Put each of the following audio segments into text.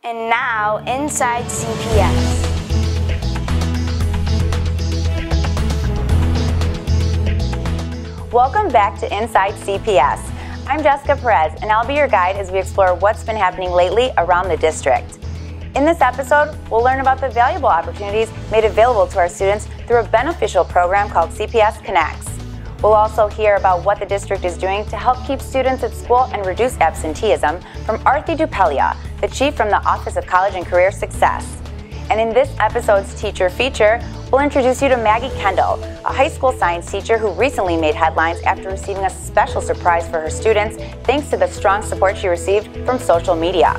And now, inside CPS. Welcome back to Inside CPS. I'm Jessica Perez, and I'll be your guide as we explore what's been happening lately around the district. In this episode, we'll learn about the valuable opportunities made available to our students through a beneficial program called CPS Connects. We'll also hear about what the district is doing to help keep students at school and reduce absenteeism from Aarti Dhupelia, the chief from the Office of College and Career Success. And in this episode's teacher feature, we'll introduce you to Maggie Kendall, a high school science teacher who recently made headlines after receiving a special surprise for her students thanks to the strong support she received from social media.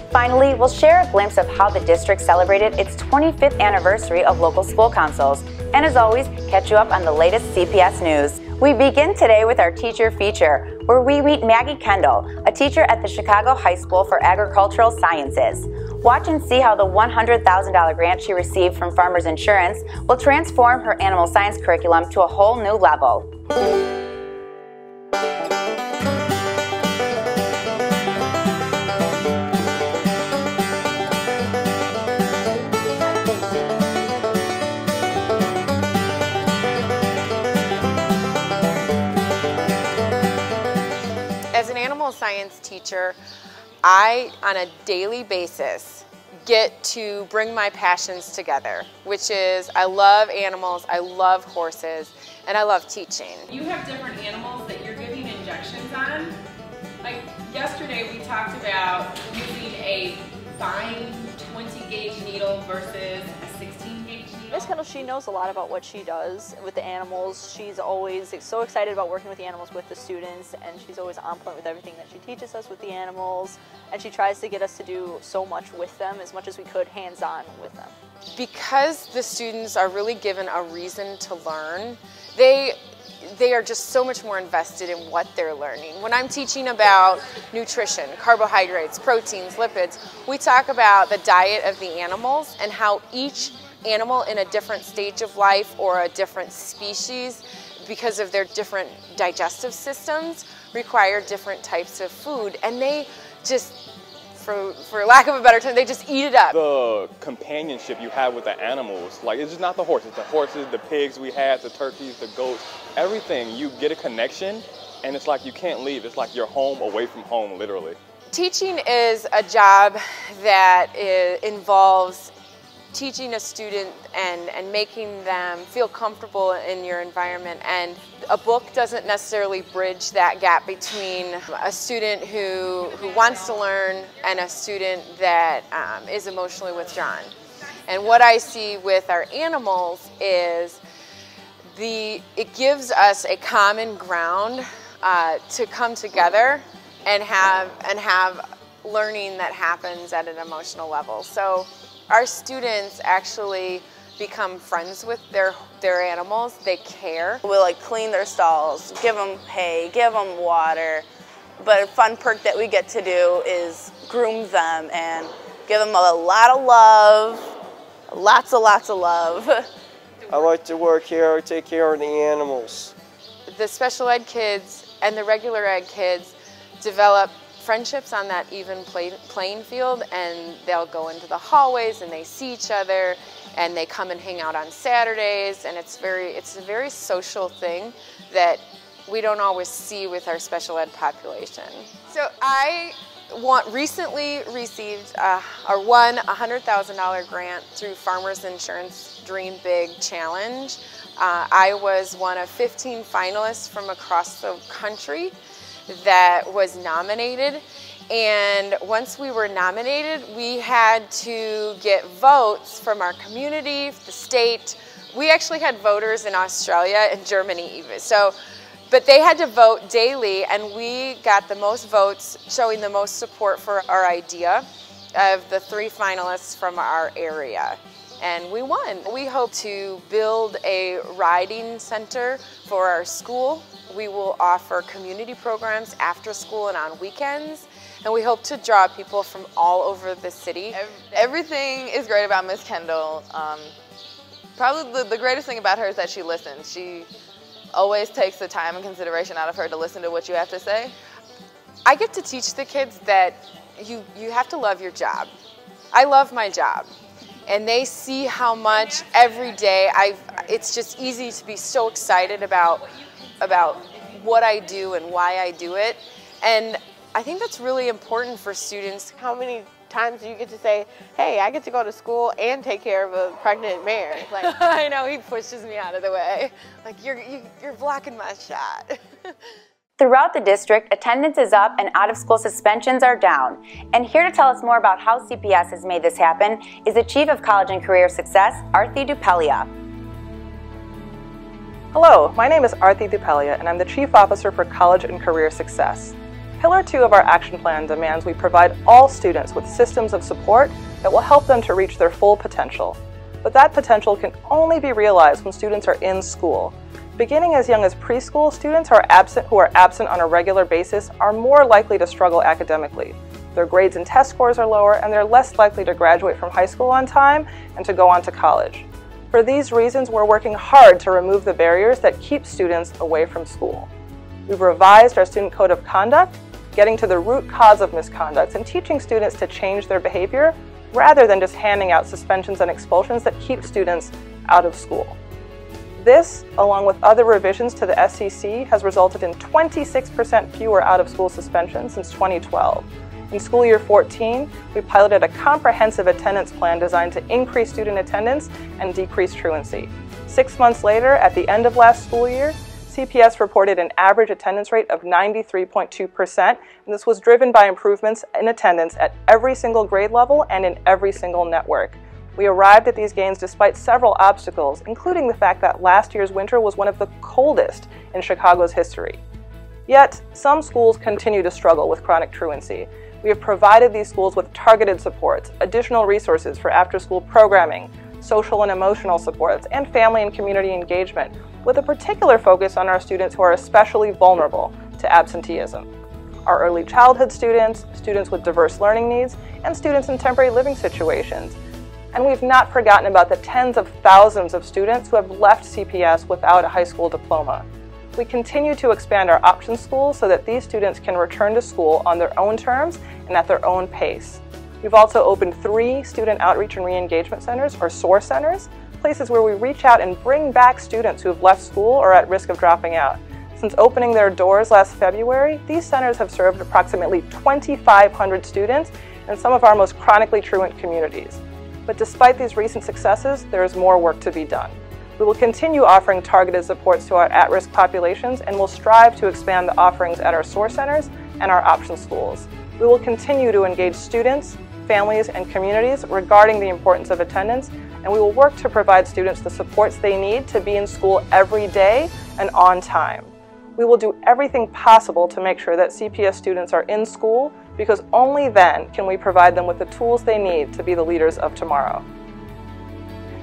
Finally, we'll share a glimpse of how the district celebrated its 25th anniversary of local school councils. And as always, catch you up on the latest CPS news. We begin today with our teacher feature, where we meet Maggie Kendall, a teacher at the Chicago High School for Agricultural Sciences. Watch and see how the $100,000 grant she received from Farmers Insurance will transform her animal science curriculum to a whole new level. As an animal science teacher, I, on a daily basis, get to bring my passions together, which is I love animals, I love horses, and I love teaching. You have different animals that you're giving injections on. Like yesterday we talked about using a fine 20 gauge needle versus a 16 gauge needle. Miss Kendall, she knows a lot about what she does with the animals. She's always so excited about working with the animals with the students, and she's always on point with everything that she teaches us with the animals, and she tries to get us to do so much with them, as much as we could hands-on with them. Because the students are really given a reason to learn, they are just so much more invested in what they're learning. When I'm teaching about nutrition, carbohydrates, proteins, lipids, we talk about the diet of the animals and how each animal in a different stage of life or a different species, because of their different digestive systems, require different types of food, and they just, for lack of a better term, they just eat it up. The companionship you have with the animals, like it's just not the horses, the pigs we had, the turkeys, the goats, everything, you get a connection and it's like you can't leave. It's like you're home away from home, literally. Teaching is a job that involves teaching a student and making them feel comfortable in your environment, and a book doesn't necessarily bridge that gap between a student who wants to learn and a student that is emotionally withdrawn. And what I see with our animals is it gives us a common ground to come together and have learning that happens at an emotional level. So our students actually become friends with their animals. They care. We'll like clean their stalls, give them hay, give them water. But a fun perk that we get to do is groom them and give them a lot of love, lots of love. I like to work here, take care of the animals. The special ed kids and the regular ed kids develop friendships on that even playing field, and they'll go into the hallways and they see each other and they come and hang out on Saturdays, and it's a very social thing that we don't always see with our special ed population. So I recently received or won a $100,000 grant through Farmers Insurance Dream Big Challenge. I was one of 15 finalists from across the country that was nominated, and once we were nominated, we had to get votes from our community, the state. We actually had voters in Australia and Germany even. But they had to vote daily, and we got the most votes, showing the most support for our idea of the 3 finalists from our area. And we won. We hope to build a riding center for our school. We will offer community programs after school and on weekends. And we hope to draw people from all over the city. Everything is great about Miss Kendall. Probably the greatest thing about her is that she listens. She always takes the time and consideration out of her to listen to what you have to say. I get to teach the kids that you have to love your job. I love my job, and they see how much every day it's just easy to be so excited about what I do and why I do it. And I think that's really important for students. How many times do you get to say, hey, I get to go to school and take care of a pregnant mare? Like, I know, he pushes me out of the way. Like, you're blocking my shot. Throughout the district, attendance is up and out-of-school suspensions are down. And here to tell us more about how CPS has made this happen is the Chief of College and Career Success, Aarti Dhupelia. Hello, my name is Aarti Dhupelia, and I'm the Chief Officer for College and Career Success. Pillar 2 of our action plan demands we provide all students with systems of support that will help them to reach their full potential. But that potential can only be realized when students are in school. Beginning as young as preschool, students who are absent on a regular basis are more likely to struggle academically. Their grades and test scores are lower, and they're less likely to graduate from high school on time and to go on to college. For these reasons, we're working hard to remove the barriers that keep students away from school. We've revised our Student Code of Conduct, getting to the root cause of misconduct and teaching students to change their behavior rather than just handing out suspensions and expulsions that keep students out of school. This, along with other revisions to the SEC, has resulted in 26% fewer out-of-school suspensions since 2012. In school year 14, we piloted a comprehensive attendance plan designed to increase student attendance and decrease truancy. 6 months later, at the end of last school year, CPS reported an average attendance rate of 93.2%, and this was driven by improvements in attendance at every single grade level and in every single network. We arrived at these gains despite several obstacles, including the fact that last year's winter was one of the coldest in Chicago's history. Yet, some schools continue to struggle with chronic truancy. We have provided these schools with targeted supports, additional resources for after-school programming, social and emotional supports, and family and community engagement, with a particular focus on our students who are especially vulnerable to absenteeism. Our early childhood students, students with diverse learning needs, and students in temporary living situations. And we've not forgotten about the tens of thousands of students who have left CPS without a high school diploma. We continue to expand our option schools so that these students can return to school on their own terms and at their own pace. We've also opened 3 Student Outreach and Re-Engagement Centers, or SOAR centers, places where we reach out and bring back students who have left school or are at risk of dropping out. Since opening their doors last February, these centers have served approximately 2,500 students in some of our most chronically truant communities. But despite these recent successes, there is more work to be done. We will continue offering targeted supports to our at-risk populations and will strive to expand the offerings at our SOAR centers and our option schools. We will continue to engage students, families, and communities regarding the importance of attendance, and we will work to provide students the supports they need to be in school every day and on time. We will do everything possible to make sure that CPS students are in school, because only then can we provide them with the tools they need to be the leaders of tomorrow.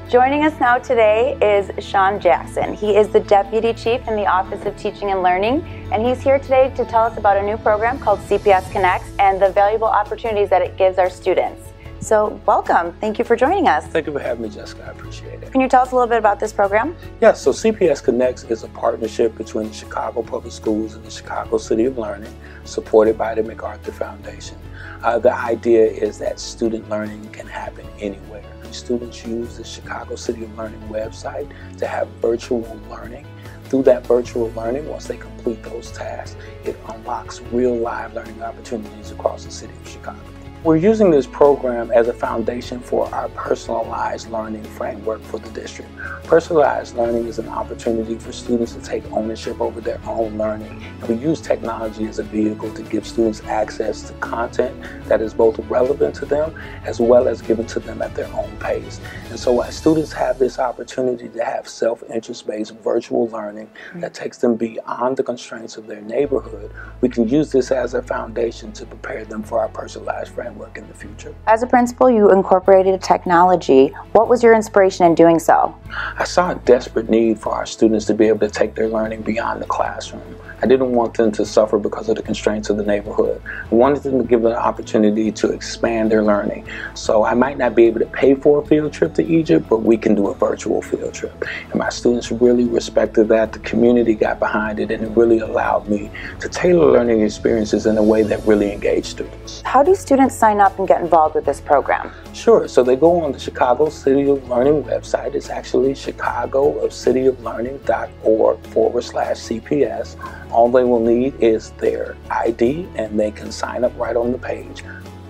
Joining us now today is Sean Jackson. He is the Deputy Chief in the Office of Teaching and Learning, and he's here today to tell us about a new program called CPS Connects and the valuable opportunities that it gives our students. So welcome. Thank you for joining us. Thank you for having me, Jessica. I appreciate it. Can you tell us a little bit about this program? Yes, so CPS Connects is a partnership between the Chicago Public Schools and the Chicago City of Learning, supported by the MacArthur Foundation. The idea is that student learning can happen anywhere. Students use the Chicago City of Learning website to have virtual learning. Through that virtual learning, once they complete those tasks, it unlocks real live learning opportunities across the city of Chicago. We're using this program as a foundation for our personalized learning framework for the district. Personalized learning is an opportunity for students to take ownership over their own learning. And we use technology as a vehicle to give students access to content that is both relevant to them as well as given to them at their own pace. And so as students have this opportunity to have self-interest-based virtual learning that takes them beyond the constraints of their neighborhood, we can use this as a foundation to prepare them for our personalized framework in the future. As a principal, you incorporated technology. What was your inspiration in doing so? I saw a desperate need for our students to be able to take their learning beyond the classroom. I didn't want them to suffer because of the constraints of the neighborhood. I wanted them to give them an opportunity to expand their learning. So I might not be able to pay for a field trip to Egypt, but we can do a virtual field trip. And my students really respected that. The community got behind it, and it really allowed me to tailor learning experiences in a way that really engaged students. How do students sign up and get involved with this program? Sure. So they go on the Chicago City of Learning website. It's actually chicagoofcityoflearning.org/CPS. All they will need is their ID, and they can sign up right on the page.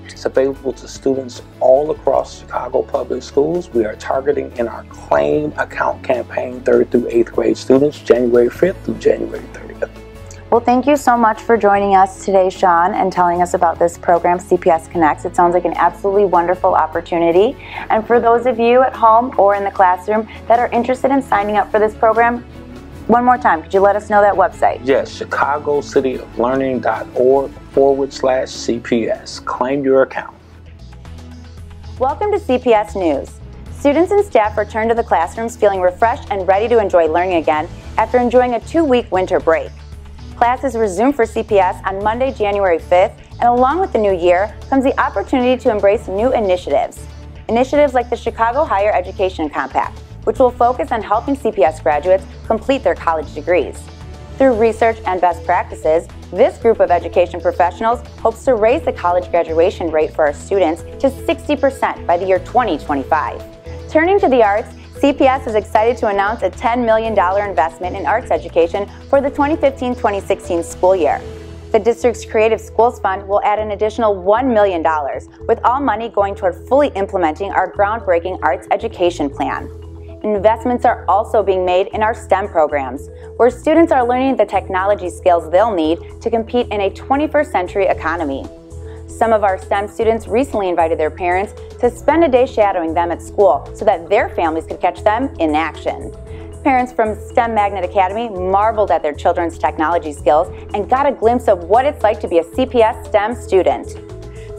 It's available to students all across Chicago public schools. We are targeting in our Claim Account campaign 3rd through 8th grade students, January 5th through January 30th. Well, thank you so much for joining us today, Sean, and telling us about this program, CPS Connects. It sounds like an absolutely wonderful opportunity. And for those of you at home or in the classroom that are interested in signing up for this program, one more time, could you let us know that website? Yes, chicagoCityofLearning.org/CPS. Claim your account. Welcome to CPS News. Students and staff return to the classrooms feeling refreshed and ready to enjoy learning again after enjoying a 2-week winter break. Classes resume for CPS on Monday, January 5th, and along with the new year comes the opportunity to embrace new initiatives. Initiatives like the Chicago Higher Education Compact, which will focus on helping CPS graduates complete their college degrees. Through research and best practices, this group of education professionals hopes to raise the college graduation rate for our students to 60% by the year 2025. Turning to the arts, CPS is excited to announce a $10 million investment in arts education for the 2015-2016 school year. The district's Creative Schools Fund will add an additional $1 million, with all money going toward fully implementing our groundbreaking arts education plan. Investments are also being made in our STEM programs, where students are learning the technology skills they'll need to compete in a 21st century economy. Some of our STEM students recently invited their parents to spend a day shadowing them at school so that their families could catch them in action. Parents from STEM Magnet Academy marveled at their children's technology skills and got a glimpse of what it's like to be a CPS STEM student.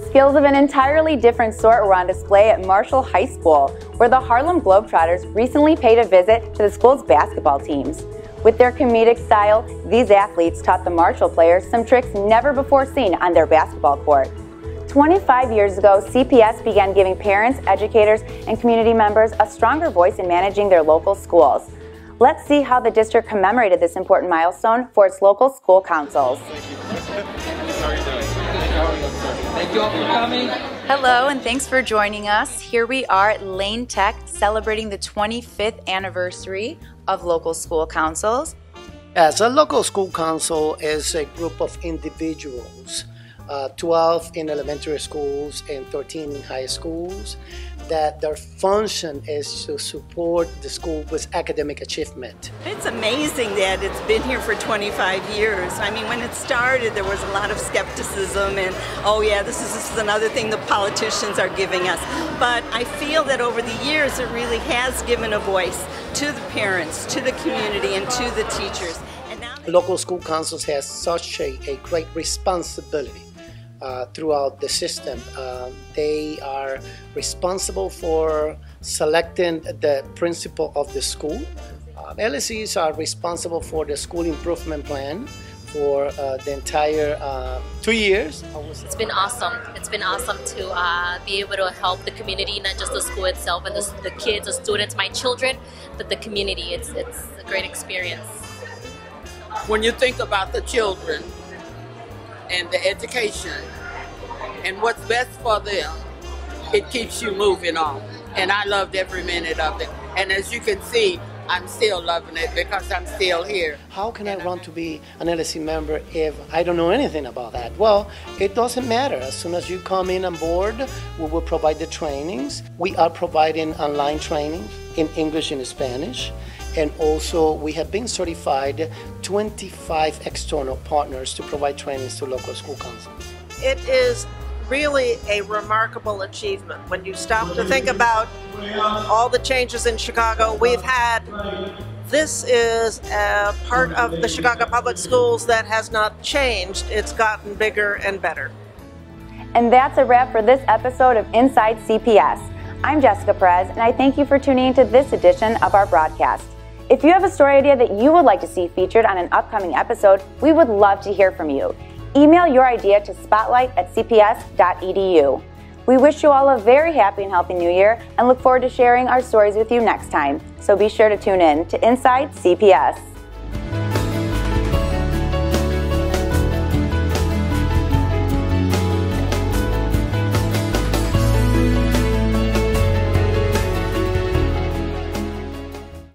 Skills of an entirely different sort were on display at Marshall High School, where the Harlem Globetrotters recently paid a visit to the school's basketball teams. With their comedic style, these athletes taught the Marshall players some tricks never before seen on their basketball court. 25 years ago, CPS began giving parents, educators, and community members a stronger voice in managing their local schools. Let's see how the district commemorated this important milestone for its local school councils. Thank you all for coming. Hello, and thanks for joining us. Here we are at Lane Tech celebrating the 25th anniversary of local school councils. As a local school council is a group of individuals, 12 in elementary schools and 13 in high schools, that their function is to support the school with academic achievement. It's amazing that it's been here for 25 years. I mean, when it started, there was a lot of skepticism and, oh yeah, this is another thing the politicians are giving us. But I feel that over the years, it really has given a voice to the parents, to the community, and to the teachers. And now local school councils has such a great responsibility throughout the system. They are responsible for selecting the principal of the school. LSEs are responsible for the school improvement plan for the entire 2 years. It's been awesome. It's been awesome to be able to help the community, not just the school itself and the kids, the students, my children, but the community. It's a great experience. When you think about the children and the education and what's best for them, it keeps you moving on. And I loved every minute of it. And as you can see, I'm still loving it because I'm still here. How can I run to be an LSE member if I don't know anything about that? Well, it doesn't matter. As soon as you come in on board, we will provide the trainings. We are providing online training in English and Spanish. And also, we have been certified 25 external partners to provide trainings to local school councils. It is really a remarkable achievement. When you stop to think about all the changes in Chicago we've had, this is a part of the Chicago Public Schools that has not changed. It's gotten bigger and better. And that's a wrap for this episode of Inside CPS. I'm Jessica Perez, and I thank you for tuning into this edition of our broadcast. If you have a story idea that you would like to see featured on an upcoming episode, we would love to hear from you. Email your idea to spotlight@cps.edu. We wish you all a very happy and healthy new year and look forward to sharing our stories with you next time. So be sure to tune in to Inside CPS.